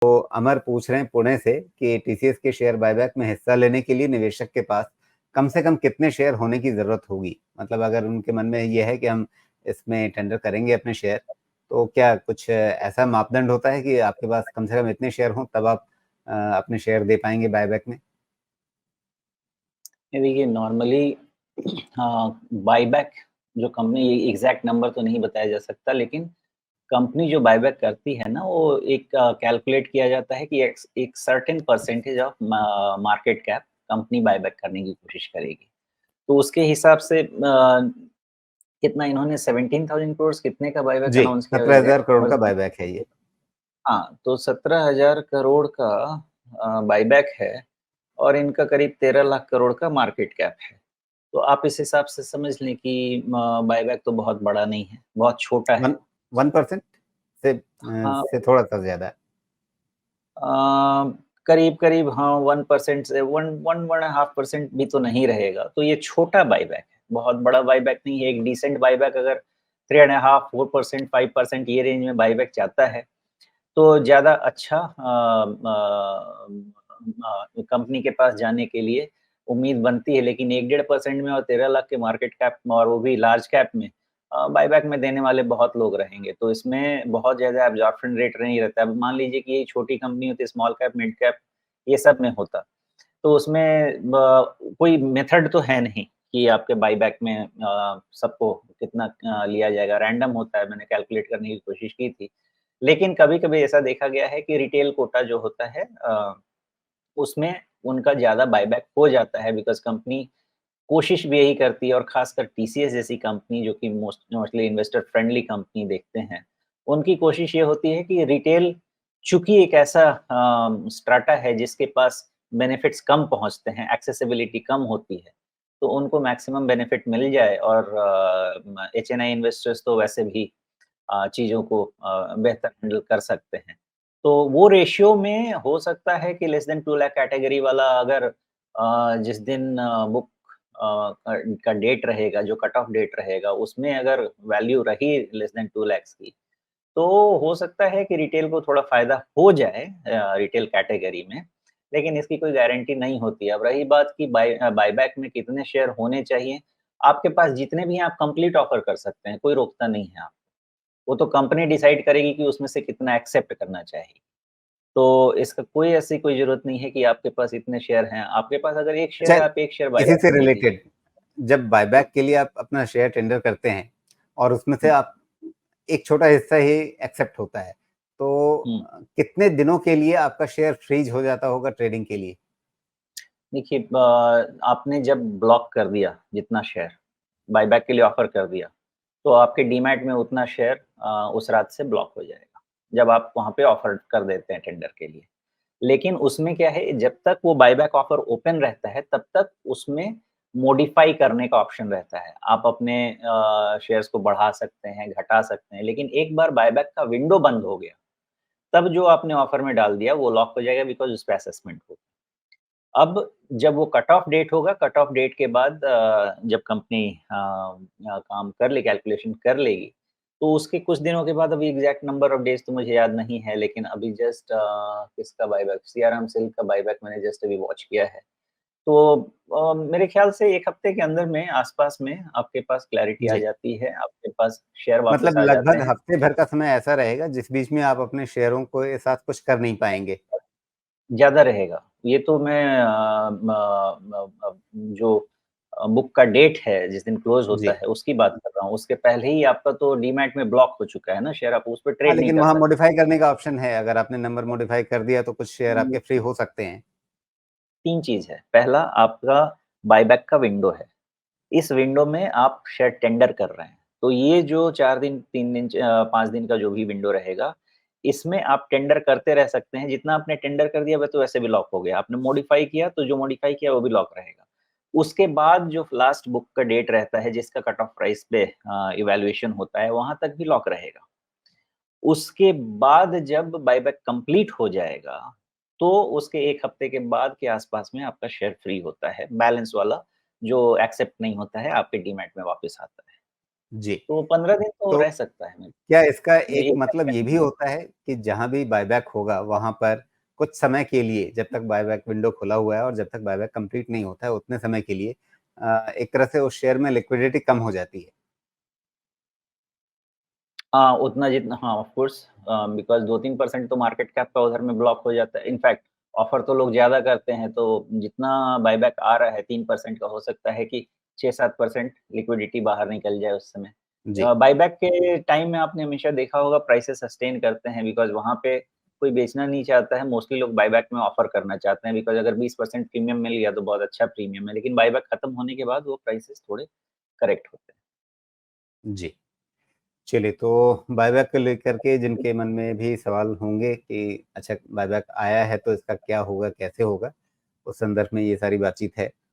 तो अमर पूछ रहे हैं पुणे से कि टीसीएस के शेयर बायबैक में हिस्सा लेने के लिए निवेशक के पास कम से कम कितने शेयर होने की जरूरत होगी। मतलब अगर उनके मन में यह है कि हम इसमें टेंडर करेंगे अपने शेयर, तो क्या कुछ ऐसा मापदंड होता है कि आपके पास कम से कम इतने शेयर हों तब आप अपने शेयर दे पाएंगे बायबैक में? ये देखिए नॉर्मली बायबैक जो कंपनी, ये एग्जैक्ट नंबर तो नहीं बताया जा सकता, लेकिन कंपनी जो बायबैक करती है ना, वो एक कैलकुलेट किया जाता है कि एक certain percentage of market cap company buyback करने की कोशिश करेगी। तो उसके हिसाब से कितना इन्होंने 17,000 करोड़ कितने का बायबैक जी, अनाउंस किया, 17,000 करोड़ का एग्जैक्ट? बायबैक है ये। हाँ, तो 17,000 करोड़ का बायबैक है और इनका करीब 13 लाख करोड़ का मार्केट कैप है। तो आप इस हिसाब से समझ लें कि बायबैक तो बहुत बड़ा नहीं है, बहुत छोटा है। 1% से हाँ, से थोड़ा सा ज्यादा। करीब-करीब हाँ 1% से 1.5% भी तो नहीं रहेगा, तो ये छोटा बायबैक है, बहुत बड़ा बायबैक नहीं है। एक डिसेंट बायबैक अगर 3.5 4% 5% ये रेंज में बायबैक जाता है, तो ज़्यादा अच्छा कंपनी के पास जाने के लिए उम्मीद बनती है। लेकिन 1 डेढ़ परसेंट में और 13 लाख के मार्केट कैप में, और वो भी लार्ज कैप में, बायबैक में देने वाले बहुत लोग रहेंगे। तो इसमें बहुत ज़्यादा एब्जॉर्प्शन रेट नहीं रहता है। अब मान लीजिए कि ये छोटी कंपनी होती, स्मॉल कैप, मिड कैप, ये सब में होता, तो उसमें कोई मेथड तो है नहीं कि आपके बायबैक में सबको कितना लिया जाएगा, रैंडम होता है। मैंने कैलकुलेट करने की कोशिश की थी। लेकिन कभी-कभी ऐसा देखा गया है कि रिटेल कोटा जो होता है उसमें उनका ज़्यादा बायबैक हो जाता है, बिकॉज़ कंपनी कोशिश भी यही करती है, और ख़ासकर टीसीएस जैसी कंपनी जो कि मोस्टली इन्वेस्टर फ्रेंडली कंपनी देखते हैं, उनकी कोशिश ये होती है कि रिटेल चूँकि एक ऐसा स्ट्राटा है जिसके पास बेनिफिट्स कम पहुँचते हैं, एक्सेसिबिलिटी कम होती है, तो उनको मैक्सिमम बेनिफिट मिल जाए। और एचएनआई इन्वेस्टर्स तो वैसे भी चीज़ों को बेहतर हैंडल कर सकते हैं। तो वो रेशियो में हो सकता है कि लेस देन 2 लाख कैटेगरी वाला अगर जिस दिन बुक का डेट रहेगा, जो कट ऑफ डेट रहेगा, उसमें अगर वैल्यू रही लेस देन 2 लैक्स की, तो हो सकता है कि रिटेल को थोड़ा फ़ायदा हो जाए रिटेल कैटेगरी में, लेकिन इसकी कोई गारंटी नहीं होती है। अब रही बात कि बायबैक में कितने शेयर होने चाहिए, आपके पास जितने भी हैं आप कंप्लीट ऑफ़र कर सकते हैं, कोई रोकता नहीं है आपको। वो तो कंपनी डिसाइड करेगी कि उसमें से कितना एक्सेप्ट करना चाहिए। तो इसका कोई ज़रूरत नहीं है कि आपके पास इतने शेयर हैं। आपके पास अगर 1 शेयर अच्छा, है, आप 1 शेयर इसी बायबैक से में दे दीजिए। रिलेटेड, जब बायबैक के लिए आप अपना शेयर टेंडर करते हैं और उसमें से हुँ, आप एक छोटा हिस्सा ही एक्सेप्ट होता है, तो हुँ। कितने दिनों के लिए आपका शेयर फ्रीज हो जाता होगा ट्रेडिंग के लिए? देखिए आपने जब ब्लॉक कर दिया जितना शेयर, बायबैक के लिए ऑफ़र कर दिया, तो आपके डीमैट में उतना शेयर उस रात से ब्लॉक हो जाएगा, जब आप वहाँ पे ऑफ़र कर देते हैं टेंडर के लिए। लेकिन उसमें क्या है, जब तक वो बायबैक ऑफ़र ओपन रहता है, तब तक उसमें मॉडिफ़ाई करने का ऑप्शन रहता है। आप अपने शेयर्स को बढ़ा सकते हैं, घटा सकते हैं, लेकिन एक बार बायबैक का विंडो बंद हो गया, तब जो आपने ऑफ़र में डाल दिया, वो लॉक हो जाएगा, बिकॉज़ उस पे असेसमेंट होगा। अब जब वो कट ऑफ डेट होगा, कट ऑफ डेट के बाद जब कंपनी काम कर ले, कैलकुलेशन कर लेगी, तो उसके कुछ दिनों के बाद, अभी एग्ज़ैक्ट नंबर ऑफ डेज़ तो मुझे याद नहीं है, लेकिन अभी जस्ट किसका बायबैक, सियाराम सिल्क का बायबैक मैंने जस्ट अभी वॉच किया है। तो मेरे ख़्याल से 1 हफ़्ते के अंदर में, आस-पास में आपके पास क्लैरिटी आ जी, जाती है, आपके पास शेयर वापस मतलब आ जाते लगभग हैं। हफ्ते भर का समय ऐसा रहेगा जिस बीच में आप अपने शेयरों के साथ कुछ कर नहीं पाएंगे। ज़्यादा रहेगा। ये तो मैं जो बुक का डेट है, जिस दिन क्लोज़ होता जी। है, उसकी बात कर रहा हूँ। उसके पहले ही आपका तो डीमैट में ब्लॉक हो चुका है ना शेयर, आप उस पे हाँ, ट्रेड नहीं लेकिन कर वहाँ सकते। मॉडिफ़ाई करने का ऑप्शन है, अगर आपने नंबर मॉडिफ़ाई कर दिया तो कुछ शेयर हुँ, आपके फ्री हो सकते हैं। 3 चीज़ है। पहला, आपका बायबैक का विंडो है। इस विंडो में आप शेयर टेंडर कर रहे हैं। तो ये जो 4 दिन, 3 दिन 5 दिन का जो भी विंडो रहेगा, इसमें आप टेंडर करते रह सकते हैं। जितना आपने टेंडर कर दिया, वह तो वैसे भी लॉक हो गया। आपने मॉडिफ़ाई किया, तो जो मॉडिफ़ाई किया वो भी लॉक रहेगा। उसके बाद जो लास्ट बुक का डेट रहता है, जिसका कट ऑफ प्राइस पे इवैल्यूएशन होता है, वहाँ तक भी लॉक रहेगा। उसके बाद जब बायबैक कंप्लीट हो जाएगा, तो उसके 1 हफ्ते के बाद के आस-पास में आपका शेयर फ्री होता है। बैलेंस वाला जो एक्सेप्ट नहीं होता है, आपके डीमैट में वापस आता है। जी। तो 15 दिन तो तो रह सकता है मेरे क्या इसका ये एक एक मतलब ये भी होता है कि जहाँ भी बायबैक होगा वहाँ पर कुछ समय के लिए जब तक बायबैक विंडो खुला हुआ है और जब तक बायबैक कंप्लीट नहीं होता है उतने समय के लिए एक तरह से उस शेयर में लिक्विडिटी कम हो जाती है? उतना जितना हाँ, ऑफ कोर्स बिकॉज़ 2-3% तो मार्केट कैप का उधर में ब्लॉक हो जाता है। इनफैक्ट ऑफ़र तो लोग ज़्यादा करते हैं, तो जितना बायबैक आ रहा है 3% का हो सकता है कि 6-7% लिक्विडिटी बाहर निकल जाए उस समय। जी, बायबैक के टाइम में आपने हमेशा देखा होगा प्राइसेज़ सस्टेन करते हैं बिकॉज़ वहाँ पे कोई बेचना नहीं चाहता है, मोस्टली लोग बायबैक में ऑफ़र करना चाहते हैं बिकॉज़ अगर 20% प्रीमियम मिल गया तो बहुत अच्छा प्रीमियम है, लेकिन बायबैक खत्म होने के बाद वो प्राइसेज़ थोड़े करेक्ट होते जी। चलिए तो बायबैक को लेकर के जिनके मन में भी सवाल होंगे कि अच्छा बायबैक आया है तो इसका क्या होगा, कैसे होगा? उस संदर्भ में ये सारी बातचीत है।